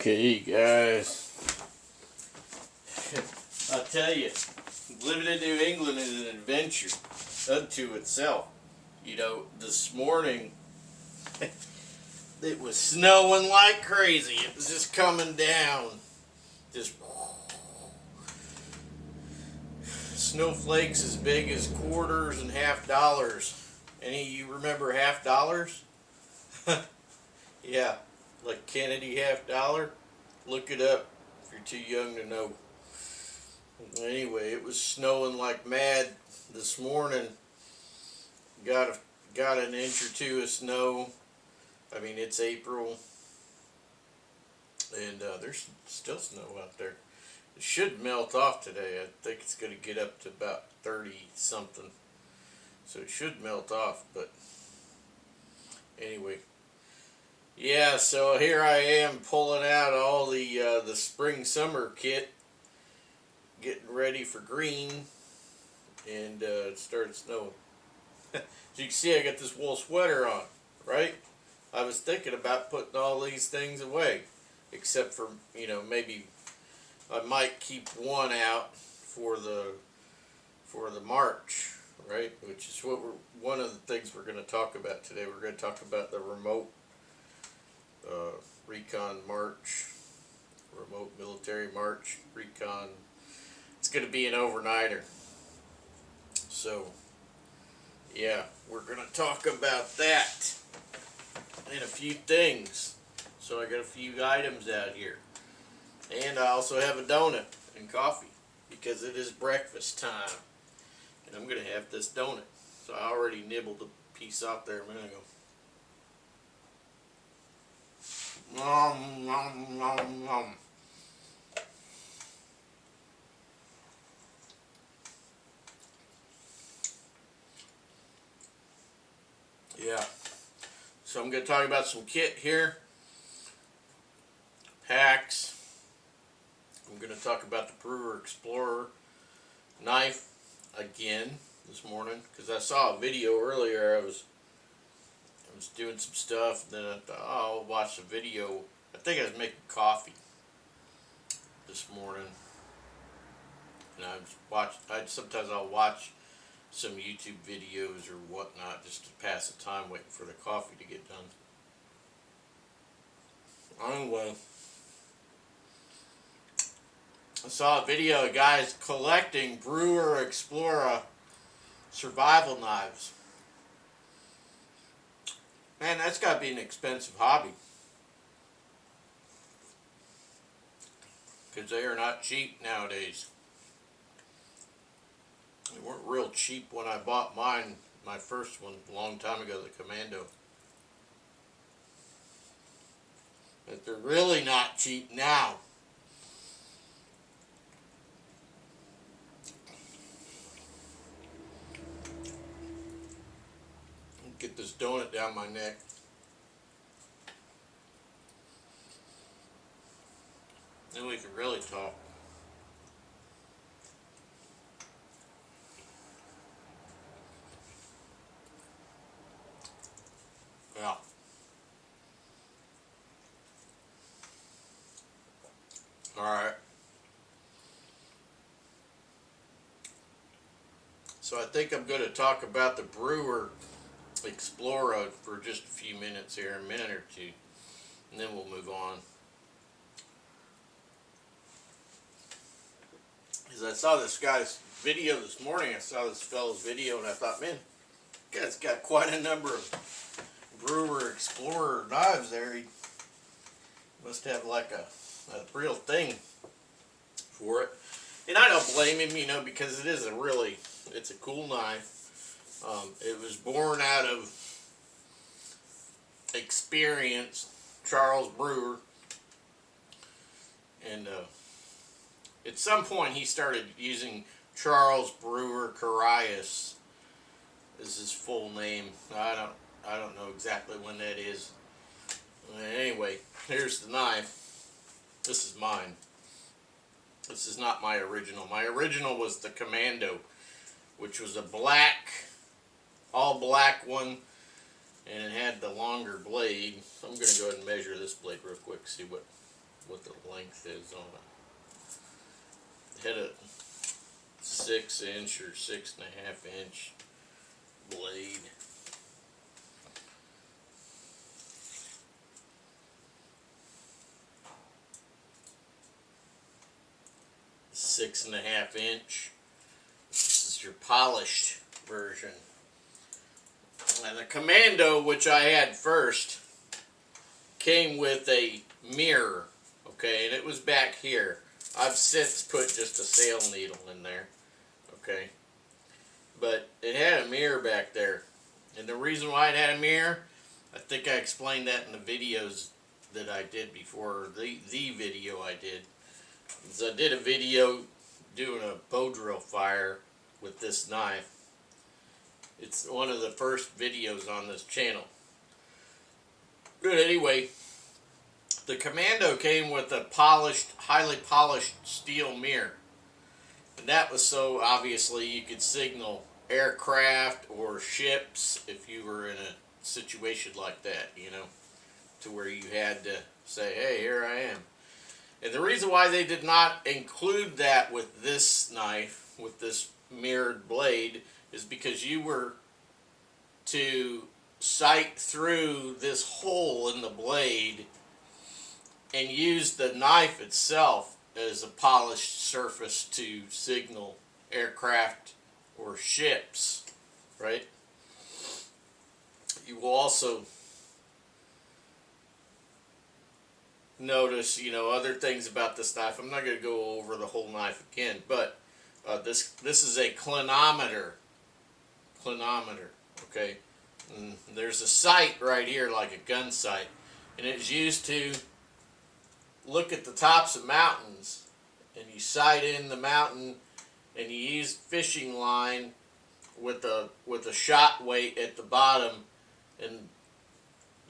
Okay, guys. I tell you, living in New England is an adventure unto itself. You know, this morning it was snowing like crazy. It was just coming down. Just snowflakes as big as quarters and half dollars. Any of you remember half dollars? Yeah, like Kennedy half dollar. Look it up if you're too young to know. Anyway, it was snowing like mad this morning. Got an inch or two of snow. I mean, it's April, and there's still snow out there. It should melt off today. I think it's going to get up to about 30 something, so it should melt off. But anyway, yeah. So here I am pulling out all the spring summer kit, getting ready for green, and it started snowing. As you can see, I got this wool sweater on, right? I was thinking about putting all these things away, except for, maybe I might keep one out for the March, right? Which is one of the things we're going to talk about today. We're going to talk about the remote recon march, remote military march, recon. It's going to be an overnighter. So, yeah, we're going to talk about that and a few things. So I got a few items out here. And I also have a donut and coffee because it is breakfast time. And I'm going to have this donut. So I already nibbled a piece off there a minute ago. Nom, nom, nom, nom. Yeah. So I'm going to talk about some kit here. Packs. I'm going to talk about the Brewer Explorer knife again this morning because I saw a video earlier. I was doing some stuff, and then I thought, oh, I'll watch the video. I think I was making coffee this morning, and sometimes I'll watch some YouTube videos or whatnot just to pass the time waiting for the coffee to get done. Anyway, I saw a video of guys collecting Brewer Explora survival knives. Man, that's got to be an expensive hobby. Because they are not cheap nowadays. They weren't real cheap when I bought mine, my first one, a long time ago, the Commando. But they're really not cheap now. Get this donut down my neck. Then we can really talk. Yeah. Alright. So I think I'm going to talk about the Brewer Explora for just a few minutes here, a minute or two, and then we'll move on. As I saw this guy's video this morning, I saw this fellow's video, and I thought, man, this guy's got quite a number of Brewer Explorer knives there. He must have like a real thing for it. And I don't blame him, because it's a cool knife. It was born out of experience, Charles Brewer, and at some point he started using Charles Brewer Carias as his full name. I don't know exactly when that is. Anyway, here's the knife. This is mine. This is not my original. My original was the Commando, which was a all black one, and it had the longer blade. So I'm going to go ahead and measure this blade real quick, see what what the length is on it. Had a 6-inch or 6.5-inch blade. Six and a half inch. This is your polished version. And the Commando, which I had first, came with a mirror, okay, and it was back here. I've since put just a sail needle in there, okay, but it had a mirror back there. And the reason why it had a mirror, I think I explained that in the videos that I did before, the video I did. So I did a video doing a bow drill fire with this knife. It's one of the first videos on this channel. But anyway, the Commando came with a polished, highly polished steel mirror. And that was so obviously you could signal aircraft or ships if you were in a situation like that, you know, to where you had to say, hey, here I am. And the reason why they did not include that with this knife, with this mirrored blade, is because you were to sight through this hole in the blade and use the knife itself as a polished surface to signal aircraft or ships, right? You will also notice, you know, other things about this knife. I'm not going to go over the whole knife again, but this is a clinometer, okay? And there's a sight right here, like a gun sight, and it's used to look at the tops of mountains, and you sight in the mountain, and you use fishing line with a shot weight at the bottom, and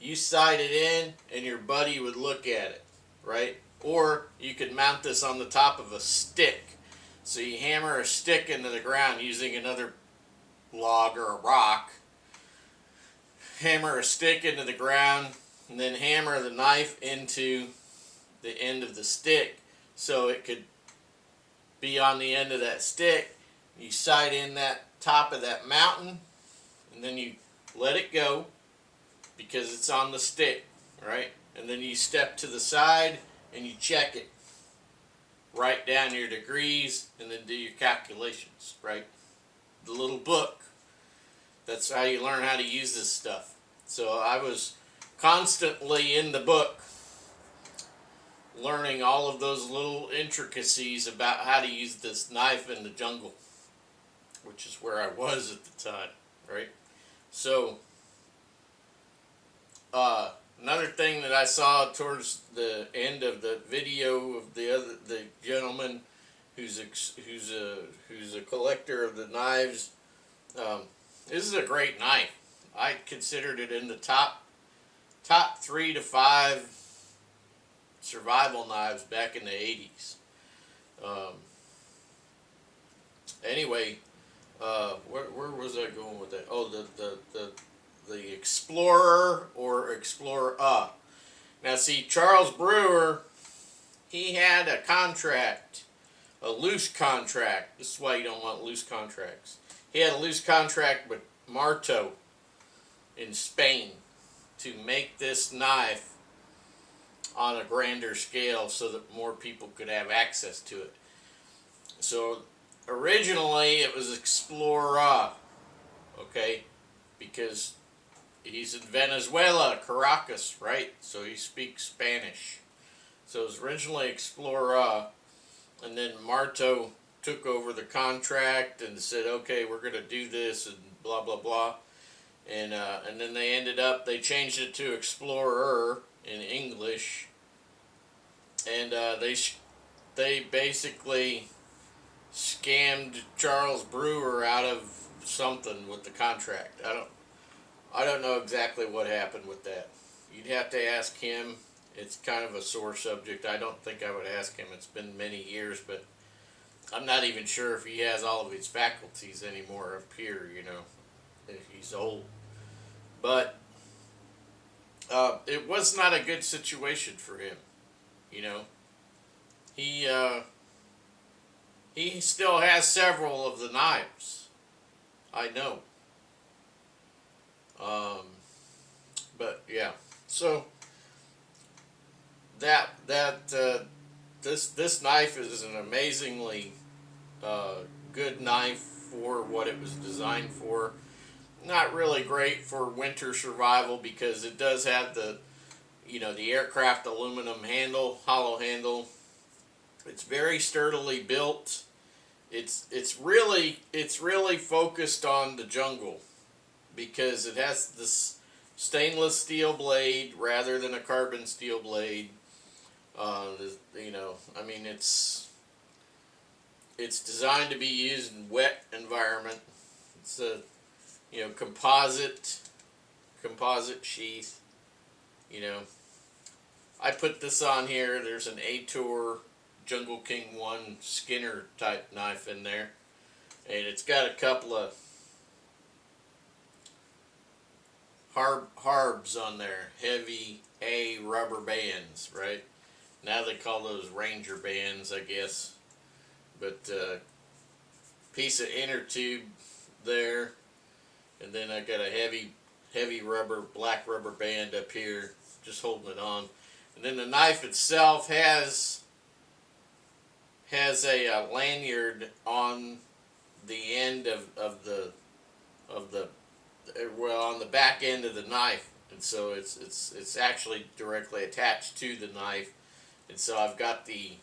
you sight it in, and your buddy would look at it, right? Or you could mount this on the top of a stick. So you hammer a stick into the ground using another log or a rock, hammer a stick into the ground, and then hammer the knife into the end of the stick so it could be on the end of that stick. You sight in that top of that mountain, and then you let it go because it's on the stick, right? And then you step to the side and you check it. Write down your degrees and then do your calculations, right? The little book. That's how you learn how to use this stuff. So I was constantly in the book learning all of those little intricacies about how to use this knife in the jungle, which is where I was at the time, right? So another thing that I saw towards the end of the video of the gentleman who's a collector of the knives. This is a great knife. I considered it in the top 3 to 5 survival knives back in the 80s. Anyway, where was I going with that? Oh, the Explorer or Explora. Now see, Charles Brewer, he had a contract, a loose contract. This is why you don't want loose contracts. He had a loose contract with Marto in Spain to make this knife on a grander scale so that more people could have access to it. So originally it was Explora, okay, because he's in Venezuela, Caracas, right? So he speaks Spanish. So it was originally Explora, and then Marto took over the contract and said, okay, we're going to do this and blah, blah, blah. And then they changed it to Explorer in English. And they basically scammed Charles Brewer out of something with the contract. I don't know exactly what happened with that. You'd have to ask him. It's kind of a sore subject. I don't think I would ask him. It's been many years, but I'm not even sure if he has all of his faculties anymore up here, you know. He's old. But it was not a good situation for him. You know, he he still has several of the knives. I know. Um, but yeah, so this knife is an amazingly uh, good knife for what it was designed for. Not really great for winter survival because it does have the aircraft aluminum handle, hollow handle. It's very sturdily built. It's really focused on the jungle because it has this stainless steel blade rather than a carbon steel blade. I mean, it's designed to be used in wet environment. It's a composite sheath. You know, I put this on here. There's an A-Tour Jungle King 1 Skinner type knife in there, and it's got a couple of harbs on there, heavy A rubber bands, right? Now they call those Ranger bands, I guess. But piece of inner tube there, and then I got a heavy black rubber band up here, just holding it on. And then the knife itself has a lanyard on the end of the well, on the back end of the knife, and so it's actually directly attached to the knife, and so I've got the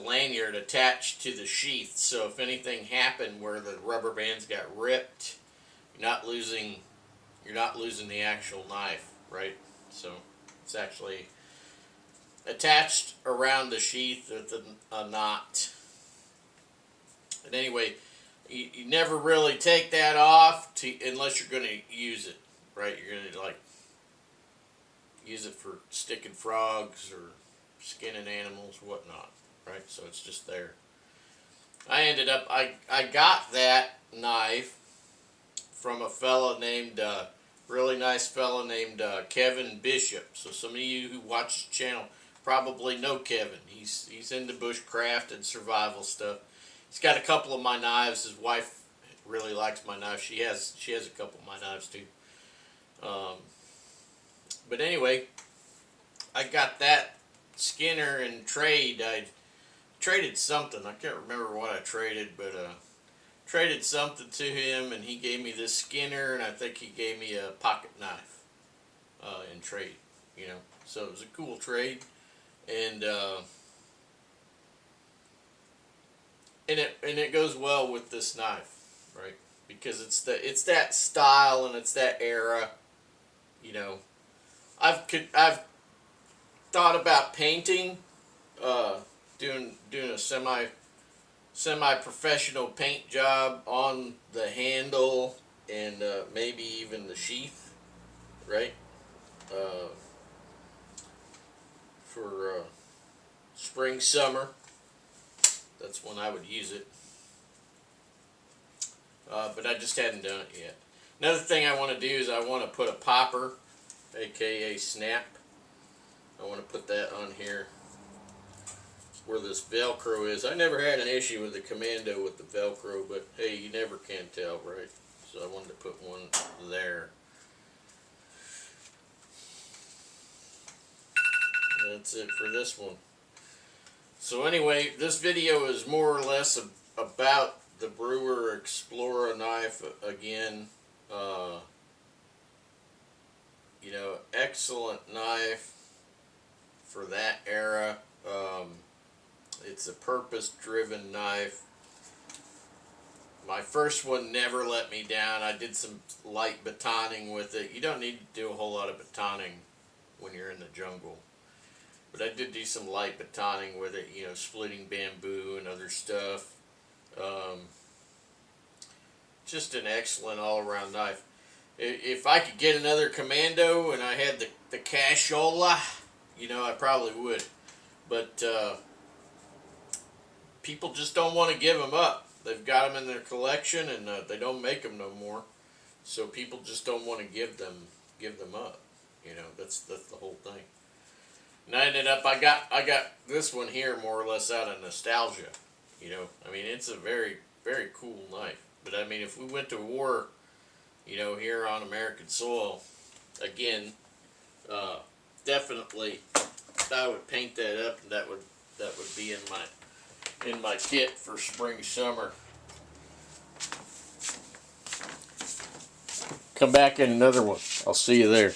lanyard attached to the sheath, so if anything happened where the rubber bands got ripped, you're not losing the actual knife, right? So it's actually attached around the sheath with a knot. And anyway, you never really take that off unless you're going to use it, right? You're going to like use it for sticking frogs or skinning animals, whatnot, right? So it's just there. I got that knife from a fella named, really nice fella named Kevin Bishop. So some of you who watch the channel probably know Kevin. He's into bushcraft and survival stuff. He's got a couple of my knives. His wife really likes my knives. She has a couple of my knives too. But anyway, I got that Skinner in trade. I traded something. I can't remember what I traded, but traded something to him, and he gave me this Skinner, and I think he gave me a pocket knife in trade. So it was a cool trade, and it goes well with this knife, right? Because it's that style and it's that era. I've thought about painting, doing a semi-professional paint job on the handle and maybe even the sheath, right? For spring, summer, that's when I would use it. But I just hadn't done it yet. Another thing I want to do is I want to put a popper, aka snap. I want to put that on here where this Velcro is. I never had an issue with the Commando with the Velcro, but hey, you never can tell, right? So I wanted to put one there. That's it for this one. So anyway, this video is more or less about the Brewer Explora knife again. Excellent knife for that era. It's a purpose-driven knife. My first one never let me down. I did some light batoning with it. You don't need to do a whole lot of batoning when you're in the jungle. But I did do some light batoning with it, splitting bamboo and other stuff. Just an excellent all-around knife. If I could get another Commando and I had the cashola, I probably would. But people just don't want to give them up. They've got them in their collection, and they don't make them no more. So people just don't want to give them up. That's the whole thing. And I ended up, I got this one here more or less out of nostalgia. I mean, it's a very, very cool knife. But I mean, if we went to war, here on American soil, again, uh, definitely, I would paint that up, and that would be in my kit for spring summer. Come back in another one. I'll see you there.